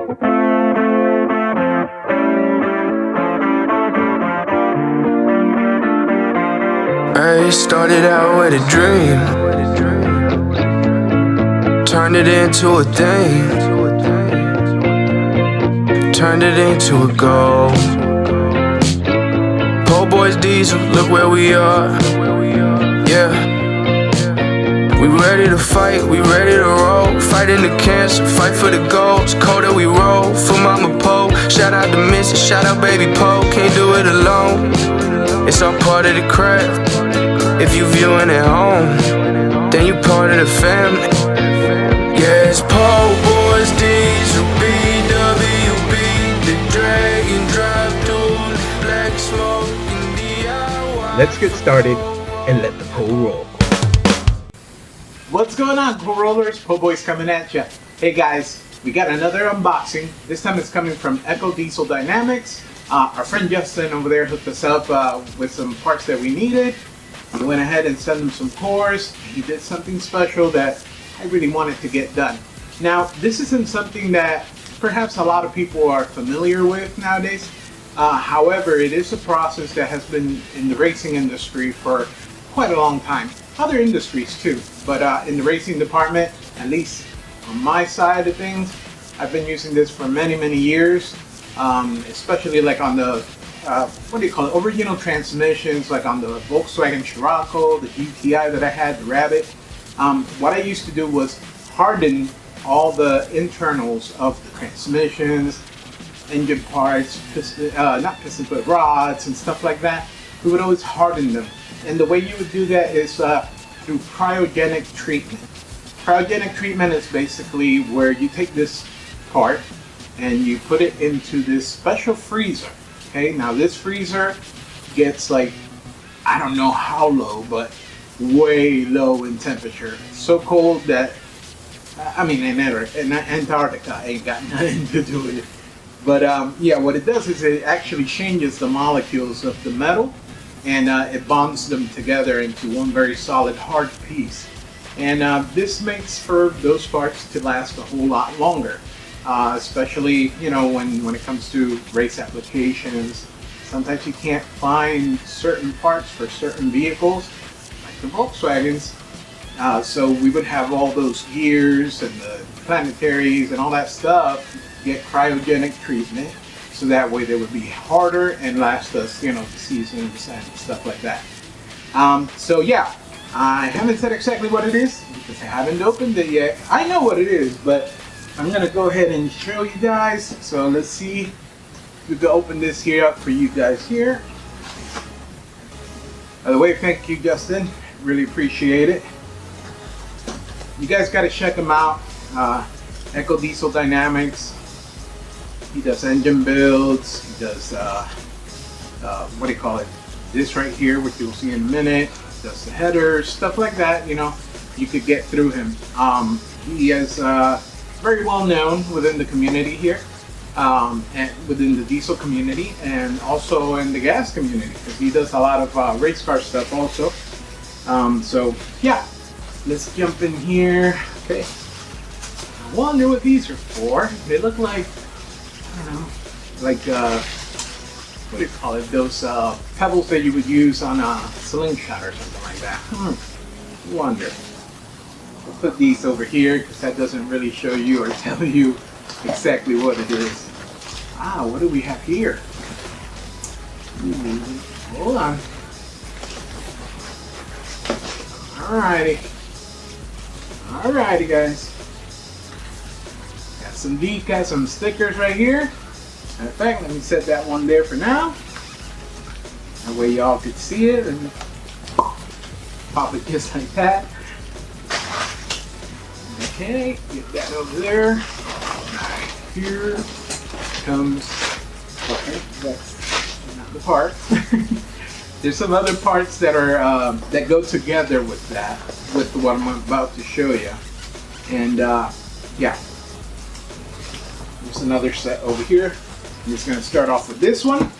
I started out with a dream, turned it into a thing, turned it into a goal. Po' boys diesel, look where we are. Yeah, we ready to fight, we ready to roll. Fighting the cancer, fight for the goals. Cold that we roll, for Mama Po. Shout out to Missy, shout out Baby Po. Can't do it alone, it's all part of the craft. If you viewing at home, then you part of the family. Yeah, it's Po' boys diesel, BWB, the Dragon Drive Duel, Black Smoke and DIY. Let's get started and let the po roll. What's going on, po rollers? Po boys coming at ya. Hey guys, we got another unboxing. This time it's coming from Echo Diesel Dynamics. Our friend Justin over there hooked us up with some parts that we needed. We went ahead and sent him some cores. He did something special that I really wanted to get done. Now, this isn't something that perhaps a lot of people are familiar with nowadays. However, it is a process that has been in the racing industry for quite a long time. Other industries too, but in the racing department, at least on my side of things, I've been using this for many years, especially like on the what do you call it, original transmissions, like on the Volkswagen Scirocco, the GTI that I had, the Rabbit. What I used to do was harden all the internals of the transmissions, engine parts, not pistons, but rods and stuff like that. We would always harden them. And the way you would do that is through cryogenic treatment. Cryogenic treatment is basically where you take this part and you put it into this special freezer. Okay, now this freezer gets like, I don't know how low, but way low in temperature. So cold that, I mean, in Antarctica ain't got nothing to do with it. But yeah, what it does is it actually changes the molecules of the metal and it bonds them together into one very solid hard piece. And this makes for those parts to last a whole lot longer. Especially, you know, when it comes to race applications. Sometimes you can't find certain parts for certain vehicles, like the Volkswagens. So we would have all those gears and the planetaries and all that stuff get cryogenic treatment, so that way they would be harder and last us, you know, the seasons and stuff like that. So yeah, I haven't said exactly what it is because I haven't opened it yet. I know what it is, but I'm gonna go ahead and show you guys. So let's see if we can open this here up for you guys here. By the way, thank you, Justin. Really appreciate it. You guys gotta check him out. Echo Diesel Dynamics. He does engine builds. He does what do you call it? This right here, which you'll see in a minute. He does the headers, stuff like that. You know, you could get through him. He is very well known within the community here, and within the diesel community, and also in the gas community, because he does a lot of race car stuff also. So yeah, let's jump in here. Okay, I wonder what these are for. They look like, I don't know, like what do you call it? Those pebbles that you would use on a slingshot or something like that. Wonder. We'll put these over here because that doesn't really show you or tell you exactly what it is. Ah, what do we have here? Hold on. Alrighty guys. Got some decals, some stickers right here. Matter of fact, let me set that one there for now. That way y'all could see it and pop it just like that. Okay, get that over there. Right here comes, okay, that's not the part. There's some other parts that are that go together with that, with what I'm about to show you. And yeah, there's another set over here. I'm just going to start off with this one.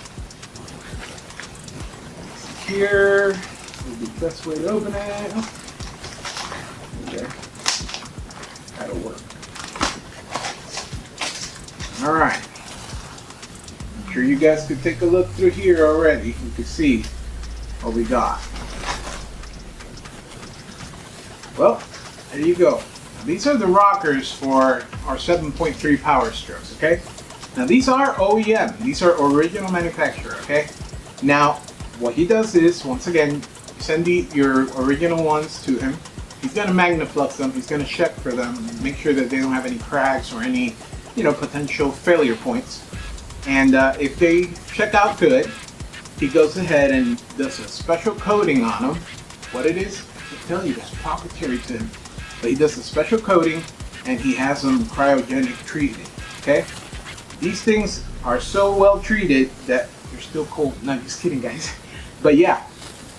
Here, the best way to open it. Okay. That'll work. All right. I'm sure you guys could take a look through here already. You can see what we got. Well, there you go. Now, these are the rockers for our 7.3 Powerstrokes, okay? Now these are OEM. These are original manufacturer, okay? Now, what he does is, once again, send your original ones to him. He's gonna magnaflux them. He's gonna check for them, make sure that they don't have any cracks or any, potential failure points. And if they check out good, he goes ahead and does a special coating on them. What it is, I tell you, that's proprietary to him. But he does a special coating and he has them cryogenic treated, okay? These things are so well treated that they're still cold. No, just kidding, guys. But yeah,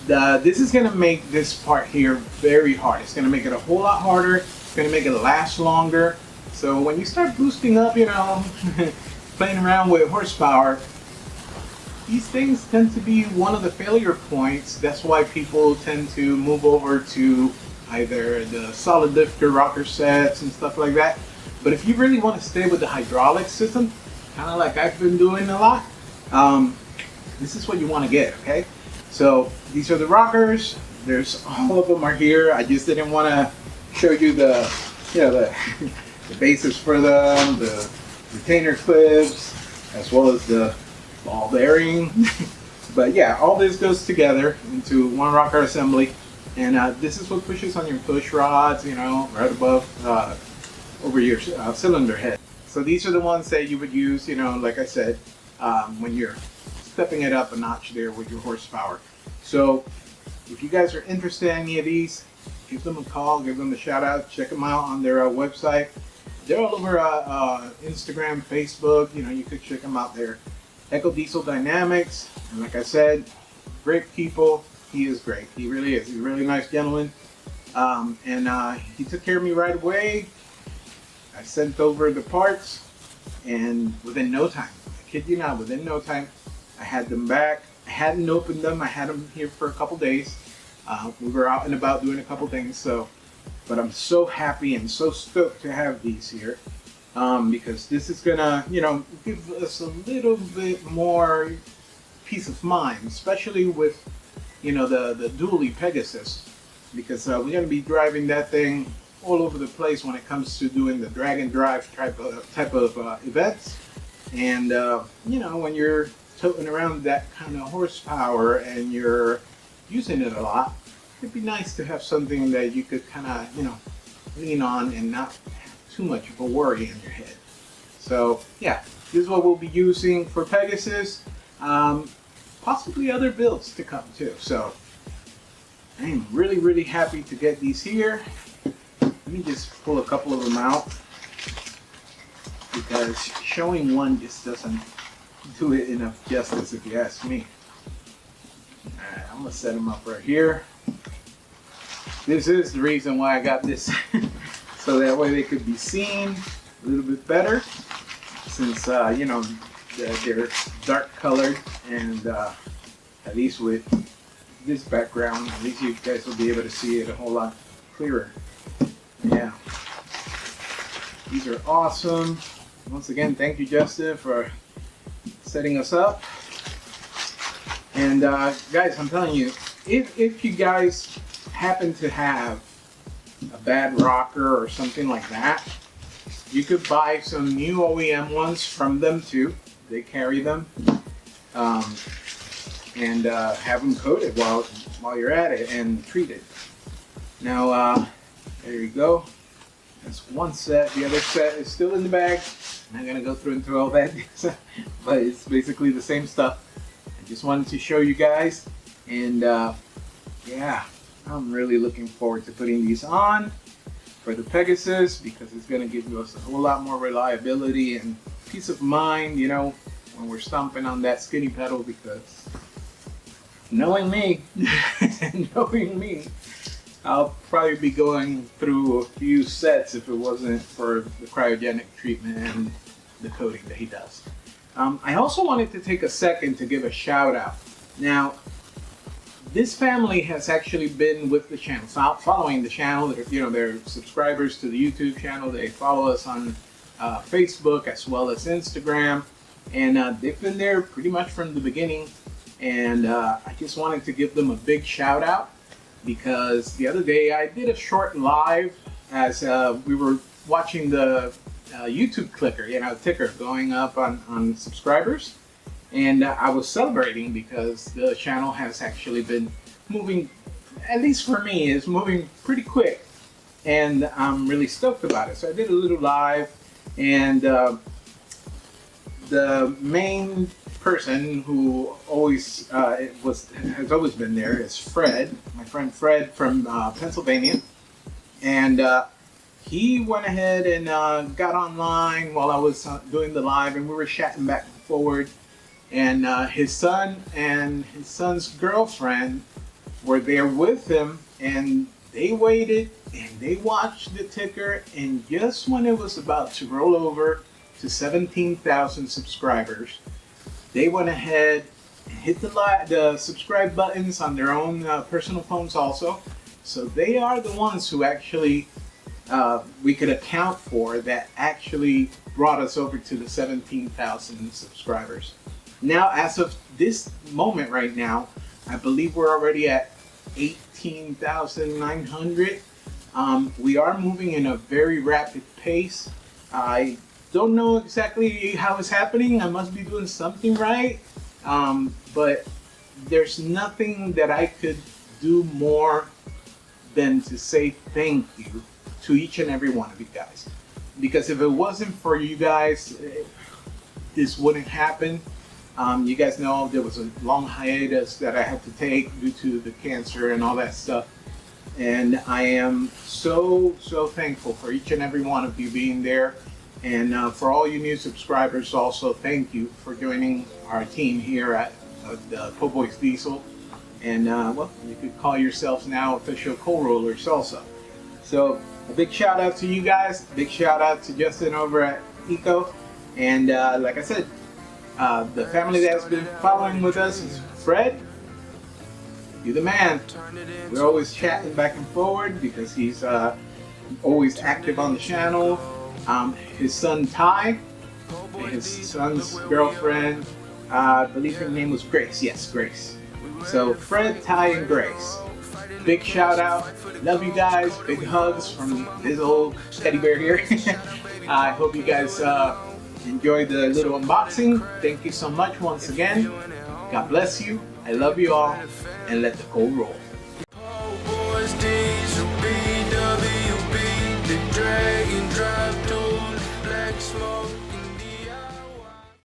this is gonna make this part here very hard. It's gonna make it a whole lot harder. It's gonna make it last longer. So when you start boosting up, playing around with horsepower, these things tend to be one of the failure points. That's why people tend to move over to either the solid lifter rocker sets and stuff like that. But if you really want to stay with the hydraulic system, kind of like I've been doing a lot, this is what you want to get, okay? So these are the rockers. There's all of them are here. I just didn't want to show you the bases for them, the retainer clips, as well as the ball bearing. But yeah, all this goes together into one rocker assembly, and this is what pushes on your push rods, right above, over your cylinder head. So these are the ones that you would use, like I said, when you're stepping it up a notch there with your horsepower. So if you guys are interested in any of these, give them a call, give them a shout out, check them out on their website. They're all over Instagram, Facebook, you could check them out there. Echo Diesel Dynamics, and like I said, great people. He is great. He really is. He's a really nice gentleman. And he took care of me right away. I sent over the parts, and within no time, I kid you not, within no time, I had them back. I hadn't opened them. I had them here for a couple days. We were out and about doing a couple things, but I'm so happy and so stoked to have these here. Because this is gonna, give us a little bit more peace of mind, especially with, the dually Pegasus, because we're gonna be driving that thing all over the place when it comes to doing the drag and drive type of events. And when you're toting around that kind of horsepower and you're using it a lot, it'd be nice to have something that you could kind of, lean on and not too much of a worry in your head. So yeah, this is what we'll be using for Pegasus, possibly other builds to come too. So I'm really happy to get these here. Let me just pull a couple of them out, because showing one just doesn't do it enough justice, if you ask me. Alright, I'm gonna set them up right here. This is the reason why I got this so that way they could be seen a little bit better, since they're dark colored, and at least with this background, at least you guys will be able to see it a whole lot clearer. Yeah, these are awesome. Once again, thank you, Justin, for setting us up. And guys, I'm telling you, if you guys happen to have a bad rocker or something like that, you could buy some new OEM ones from them too. They carry them, and have them coated while you're at it and treated. Now, there you go. That's one set. The other set is still in the bag. I'm not gonna go through and through all that, but it's basically the same stuff. I just wanted to show you guys, and yeah, I'm really looking forward to putting these on for the Pegasus, because it's gonna give us a whole lot more reliability and peace of mind, when we're stomping on that skinny pedal, because knowing me, I'll probably be going through a few sets if it wasn't for the cryogenic treatment and the coating that he does. I also wanted to take a second to give a shout out. Now, this family has actually been with the channel, following the channel. They're subscribers to the YouTube channel. They follow us on Facebook as well as Instagram, and they've been there pretty much from the beginning. And I just wanted to give them a big shout out because the other day I did a short live as we were watching the YouTube clicker, ticker going up on subscribers, and I was celebrating because the channel has actually been moving, at least for me, is moving pretty quick, and I'm really stoked about it. So I did a little live, and the main person who always has always been there is Fred, my friend Fred from Pennsylvania, and he went ahead and got online while I was doing the live, and we were chatting back and forward. And his son and his son's girlfriend were there with him, and they waited and they watched the ticker. And just when it was about to roll over to 17,000 subscribers, they went ahead and hit the subscribe buttons on their own personal phones also. So they are the ones who actually we could account for that actually brought us over to the 17,000 subscribers. Now, as of this moment right now, I believe we're already at 18,900. We are moving in a very rapid pace. I don't know exactly how it's happening. I must be doing something right. But there's nothing that I could do more than to say thank you to each and every one of you guys. Because if it wasn't for you guys, this wouldn't happen. You guys know there was a long hiatus that I had to take due to the cancer and all that stuff. And I am so thankful for each and every one of you being there. And for all you new subscribers also, thank you for joining our team here at the Po Boys Diesel. And well, you could call yourselves now official co-rollers also. So a big shout out to you guys. Big shout out to Justin over at Eco. And like I said, the family that's been following with us is Fred. You're the man. We're always chatting back and forward because he's always active on the channel. His son Ty, and his son's girlfriend, I believe her name was Grace. Yes, Grace. So Fred, Ty, and Grace. Big shout out. Love you guys. Big hugs from this old teddy bear here. I hope you guys enjoyed the little unboxing. Thank you so much once again. God bless you. I love you all. And let the coal roll.